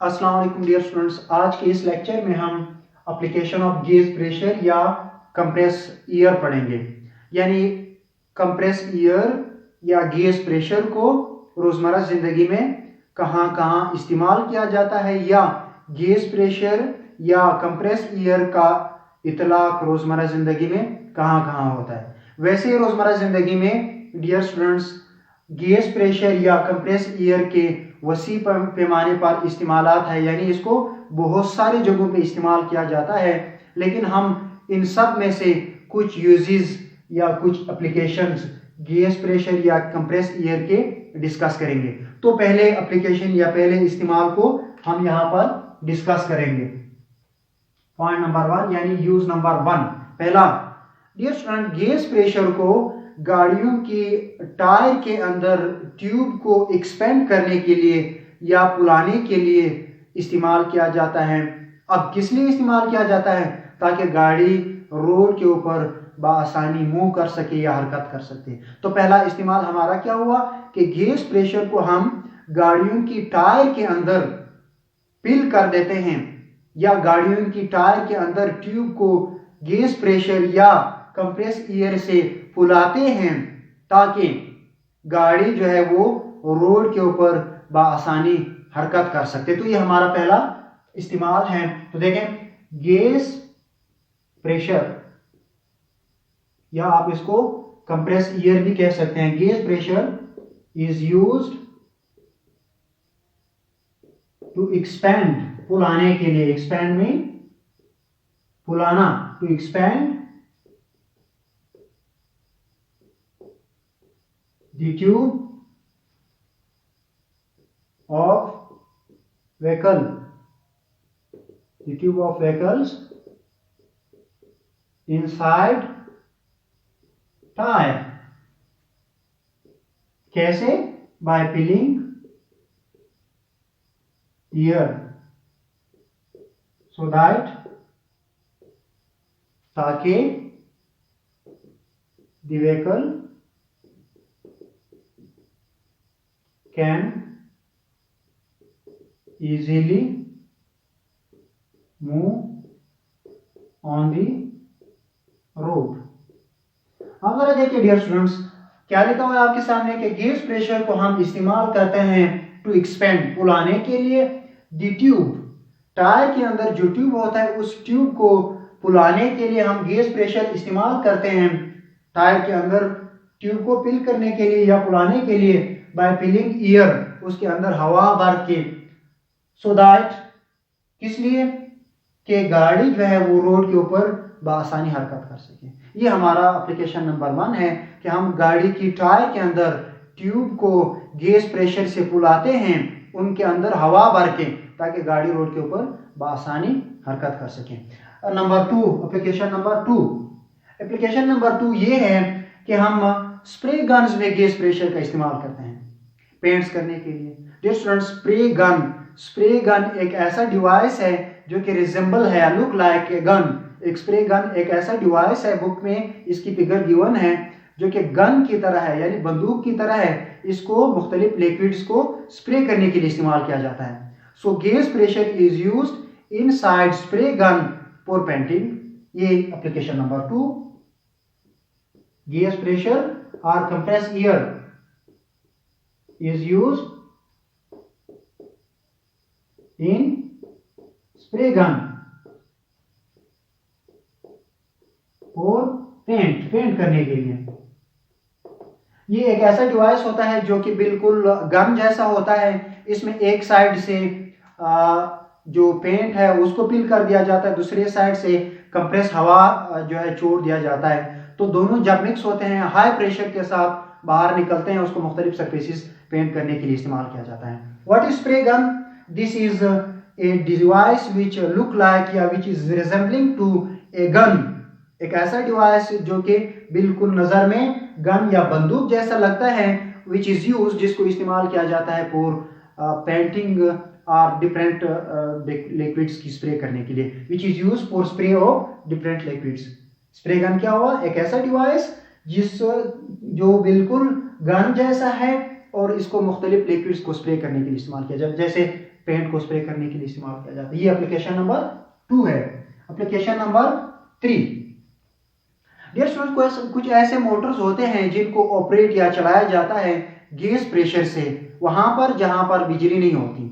अस्सलाम वालेकुम dear students. आज के इस लेक्चर में हम एप्लीकेशन ऑफ गेज प्रेशर या कंप्रेस एयर पढ़ेंगे। यानी कंप्रेस एयर या गेज प्रेशर को रोज़मर्रा ज़िंदगी में कहाँ कहाँ इस्तेमाल किया जाता है, या गेज प्रेशर या कंप्रेस एयर का इतलाक रोज़मर्रा ज़िंदगी में कहाँ कहाँ होता है। वैसे रोज़मर्रा ज़िंदगी में डियर स्टूडेंट्स गेज प्रेशर या कंप्रेस एयर के वसी पैमाने पर इस्तेमालात है, यानी इसको बहुत सारी जगहों पे इस्तेमाल किया जाता है। लेकिन हम इन सब में से कुछ यूजेस या कुछ एप्लीकेशंस गेज प्रेशर या कंप्रेस एयर के डिस्कस करेंगे। तो पहले एप्लीकेशन या पहले इस्तेमाल को हम यहाँ पर डिस्कस करेंगे। पॉइंट नंबर 1 यानी यूज नंबर 1। पहला डियर स्टूडेंट, गेज प्रेशर को गाड़ियों की टायर के अंदर ट्यूब को एक्सपेंड करने के लिए या फुलाने के लिए इस्तेमाल किया जाता है। अब किस लिए इस्तेमाल किया जाता है? ताकि गाड़ी रोड के ऊपर बआसानी मूव कर सके या हरकत कर सके। तो पहला इस्तेमाल हमारा क्या हुआ कि गेज प्रेशर को हम गाड़ियों की टायर के अंदर पिल कर देते हैं, या गाड़ियों की टायर के अंदर ट्यूब को गेज प्रेशर या कंप्रेस एयर से फुलाते हैं ताकि गाड़ी जो है वो रोड के ऊपर बआसानी हरकत कर सकते। तो ये हमारा पहला इस्तेमाल है। तो देखें, गेज प्रेशर या आप इसको कंप्रेस एयर भी कह सकते हैं। Gauge pressure is used to expand, फुलाने के लिए। एक्सपेंड में फुलाना, to expand the tube of vehicle, the tube of vehicles inside tire. कैसे? by filling air, so that ताकि the vehicle can easily move on the road. अब जरा देखिए डियर स्टूडेंट्स, क्या लिखा हुआ है आपके सामने कि गेज प्रेशर को हम इस्तेमाल करते हैं टू एक्सपेंड, फुलाने के लिए। द ट्यूब, टायर के अंदर जो ट्यूब होता है उस ट्यूब को फुलाने के लिए हम गेज प्रेशर इस्तेमाल करते हैं। टायर के अंदर ट्यूब को फिल करने के लिए या फुलाने के लिए बाय फिलिंग एयर, उसके अंदर हवा भर के। सो दैट, किस लिए? कि गाड़ी जो है वो रोड के ऊपर बआसानी हरकत कर सके। ये हमारा एप्लीकेशन नंबर 1 है कि हम गाड़ी की टायर के अंदर ट्यूब को गेज प्रेशर से फुलाते हैं, उनके अंदर हवा भर के, ताकि गाड़ी रोड के ऊपर बआसानी हरकत कर सके। Number 2, application number 2। Application number 2 ये है कि हम स्प्रे गन्स में गेज प्रेशर का इस्तेमाल करते हैं पेंट्स करने के लिए। डियर स्टूडेंट्स, स्प्रे गन एक ऐसा डिवाइस है जो कि रिजेंबल है, लुक लाइक ए गन। एक स्प्रे गन एक ऐसा डिवाइस है, बुक में इसकी फिगर गिवन है, जो कि गन की तरह है, यानी बंदूक की तरह है। इसको मुख्तलिफ लिक्विड्स को स्प्रे करने के लिए इस्तेमाल किया जाता है। So gauge pressure is used inside spray gun for painting. ये एप्लीकेशन नंबर 2। गेज प्रेशर और compress air is used in spray gun for paint करने के लिए। ये एक ऐसा डिवाइस होता है जो कि बिल्कुल गन जैसा होता है। इसमें एक साइड से जो पेंट है उसको फिल कर दिया जाता है, दूसरे साइड से कंप्रेस हवा जो है छोड़ दिया जाता है। तो दोनों जब मिक्स होते हैं, हाई प्रेशर के साथ बाहर निकलते हैं, उसको मुख्तलिफ सरफेसेस पेंट करने के लिए इस्तेमाल किया जाता है। What is spray gun? This is a device which look like या which is resembling to a gun. एक ऐसा डिवाइस जो कि बिल्कुल नजर में गन या बंदूक जैसा लगता है, विच इज यूज, जिसको इस्तेमाल किया जाता है फॉर पेंटिंग और डिफरेंट लिक्विड्स की स्प्रे करने के लिए, which is use for spray of different liquids. Spray gun क्या हुआ? एक ऐसा डिवाइस जो बिल्कुल गन जैसा है और इसको मुख्तलिफ लिक्विड्स को स्प्रे करने के लिए इस्तेमाल किया जाए। जैसे पेंट को स्प्रे करने के लिए इस्तेमाल किया जाता है। ये एप्लीकेशन नंबर 2 है। एप्लीकेशन नंबर 3, डियर स्टूडेंट्स, कुछ ऐसे मोटर्स होते हैं जिनको ऑपरेट या चलाया जाता है गैस प्रेशर से, वहां पर जहां पर बिजली नहीं होती।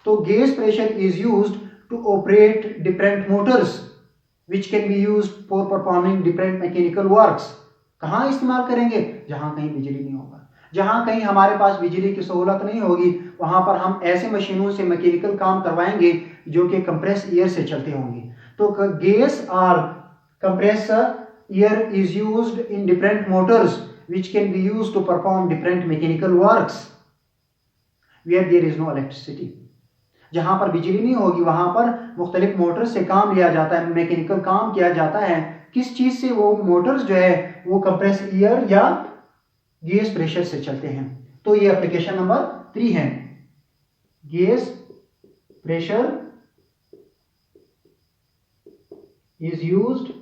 तो gas pressure is used to operate different motors which can be used for performing different mechanical works। कहाँ इस्तेमाल करेंगे? जहां कहीं बिजली नहीं होगा, जहां कहीं हमारे पास बिजली की सहूलत नहीं होगी, वहां पर हम ऐसे मशीनों से मैकेनिकल काम करवाएंगे जो कि कंप्रेस एयर से चलते होंगे। तो गैस और compress air is used in different motors which can be used to perform different mechanical works where there is no electricity। जहां पर बिजली नहीं होगी वहां पर मुख्तलिफ मोटर से काम लिया जाता है, मैकेनिकल काम किया जाता है। किस चीज से? वो मोटर्स जो है वो कंप्रेस एयर या गैस प्रेशर से चलते हैं। तो ये एप्लीकेशन नंबर 3 है। Gas pressure is used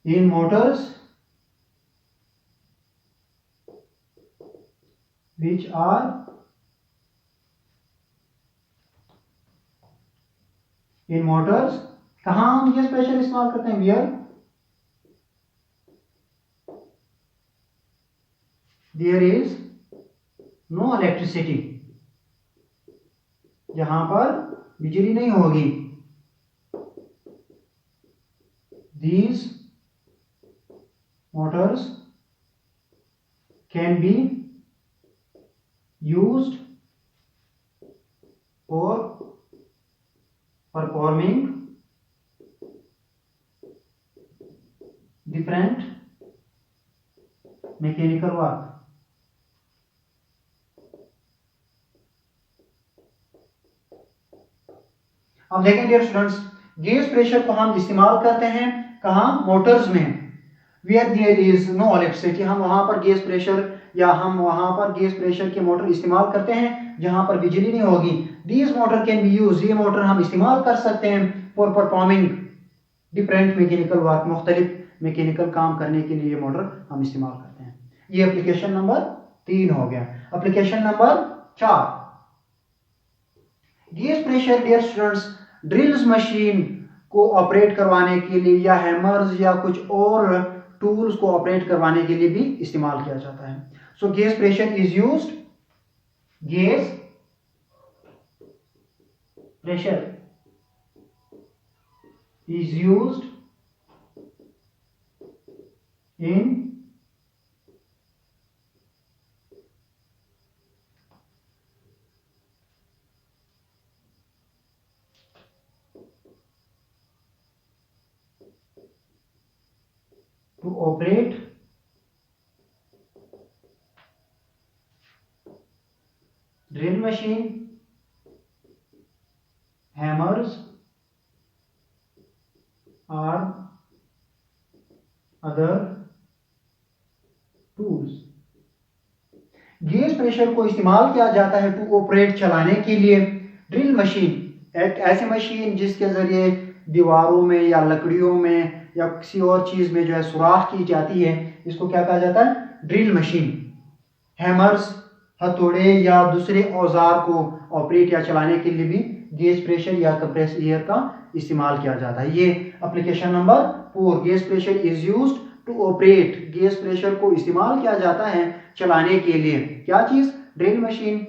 in Motors which are in motors। कहां हम गैस प्रेशर इस्तेमाल करते हैं? where there is no electricity, जहां पर बिजली नहीं होगी। these motors can be used for performing different mechanical work। अब देखें डियर स्टूडेंट्स, गैस प्रेशर को हम इस्तेमाल करते हैं कहां? मोटर्स में। Where there is no electricity, हम वहां पर गैस प्रेशर या हम वहां पर गैस प्रेशर के मोटर इस्तेमाल करते हैं जहां पर बिजली नहीं होगी। These motor can be used, ये मोटर हम इस्तेमाल कर सकते हैं for performing different mechanical work, मुख्तलिफ मैकेनिकल काम करने के लिए ये मोटर हम इस्तेमाल करते हैं। ये एप्लीकेशन नंबर 3 हो गया। Application number 4, gas pressure dear students drills machine को ऑपरेट करवाने के लिए या हैमर्स या कुछ और टूल्स को ऑपरेट करवाने के लिए भी इस्तेमाल किया जाता है। सो gas pressure is used, gas pressure is used in to operate drill machine, hammers or other tools। Gas pressure को इस्तेमाल किया जाता है टू ऑपरेट चलाने के लिए ड्रिल मशीन, एक ऐसी मशीन जिसके जरिए दीवारों में या लकड़ियों में या किसी और चीज में जो है सुराख की जाती है, इसको क्या कहा जाता है? Drill machine. हैमर्स, हथौड़े या दूसरे औजार को ऑपरेट या चलाने के लिए भी गैस प्रेशर या कंप्रेस एयर का इस्तेमाल किया जाता है। ये application number 4, gas pressure is used to operate, gas pressure को इस्तेमाल किया जाता है चलाने के लिए। क्या चीज? ड्रिल मशीन,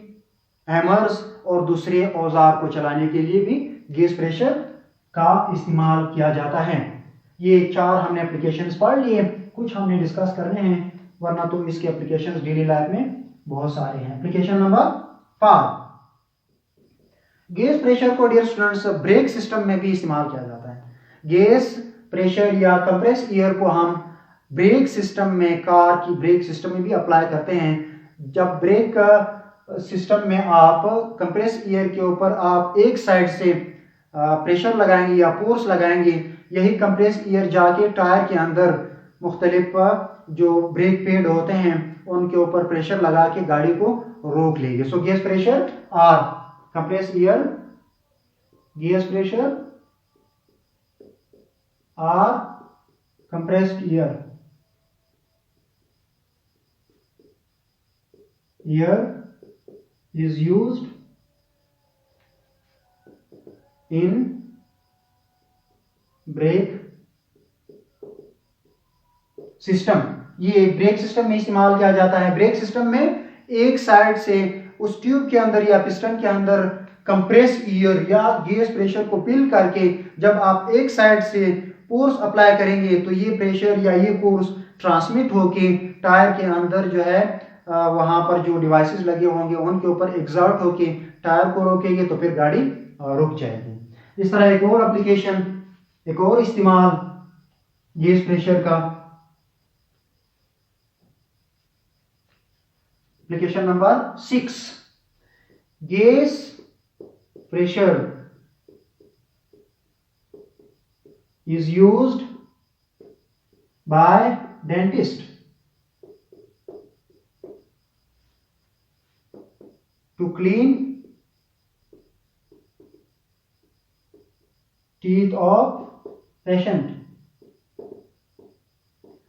हैमर्स और दूसरे औजार को चलाने के लिए भी गैस प्रेशर का इस्तेमाल किया जाता है। ये 4 हमने एप्लीकेशंस पढ़ लिए, कुछ हमने डिस्कस करने हैं, वरना तो इसके एप्लीकेशंस डेली लाइफ में बहुत सारे हैं। एप्लीकेशन नंबर 5, गैस प्रेशर को डियर स्टूडेंट्स ब्रेक सिस्टम में भी इस्तेमाल किया जाता है। गैस प्रेशर या कंप्रेस एयर को हम ब्रेक सिस्टम में, कार की ब्रेक सिस्टम में भी अप्लाई करते हैं। जब ब्रेक सिस्टम में आप कंप्रेस एयर के ऊपर आप एक साइड से प्रेशर लगाएंगे या फोर्स लगाएंगे, यही कंप्रेस एयर जाके टायर के अंदर मुख्तलिफ जो ब्रेक पैड होते हैं उनके ऊपर प्रेशर लगा के गाड़ी को रोक लेंगे। सो गैस प्रेशर और कंप्रेस एयर, गैस प्रेशर और compressed air, air is used in brake system. ये ब्रेक सिस्टम में इस्तेमाल किया जाता है। ब्रेक सिस्टम में एक साइड से उस ट्यूब के अंदर या पिस्टन के अंदर कंप्रेस एयर या गैस प्रेशर को फिल करके जब आप एक साइड से फोर्स अप्लाई करेंगे तो ये प्रेशर या ये फोर्स ट्रांसमिट होके टायर के अंदर जो है वहां पर जो डिवाइसेस लगे होंगे उनके ऊपर एग्जर्ट होके टायर को रोकेंगे तो फिर गाड़ी रुक जाएगी। इस तरह एक और एप्लीकेशन, एक और इस्तेमाल गैस प्रेशर का, application number 6, gas pressure is used by dentist to clean teeth of patient।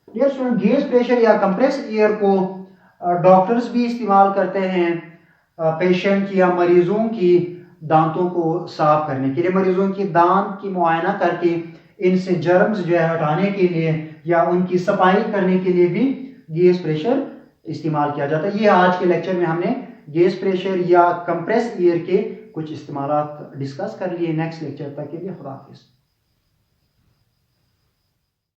Dear student, gas pressure या कंप्रेस एयर को डॉक्टर्स भी इस्तेमाल करते हैं पेशेंट या मरीजों की दांतों को साफ करने के लिए। मरीजों की दांत की मुआयना करके इनसे जर्म्स जो है हटाने के लिए या उनकी सफाई करने के लिए भी गैस प्रेशर इस्तेमाल किया जाता है। ये आज के लेक्चर में हमने गैस प्रेशर या कंप्रेस एयर के कुछ इस्तेमाल डिस्कस कर लिए। नेक्स्ट लेक्चर तक के लिए खुदा हाफिज़।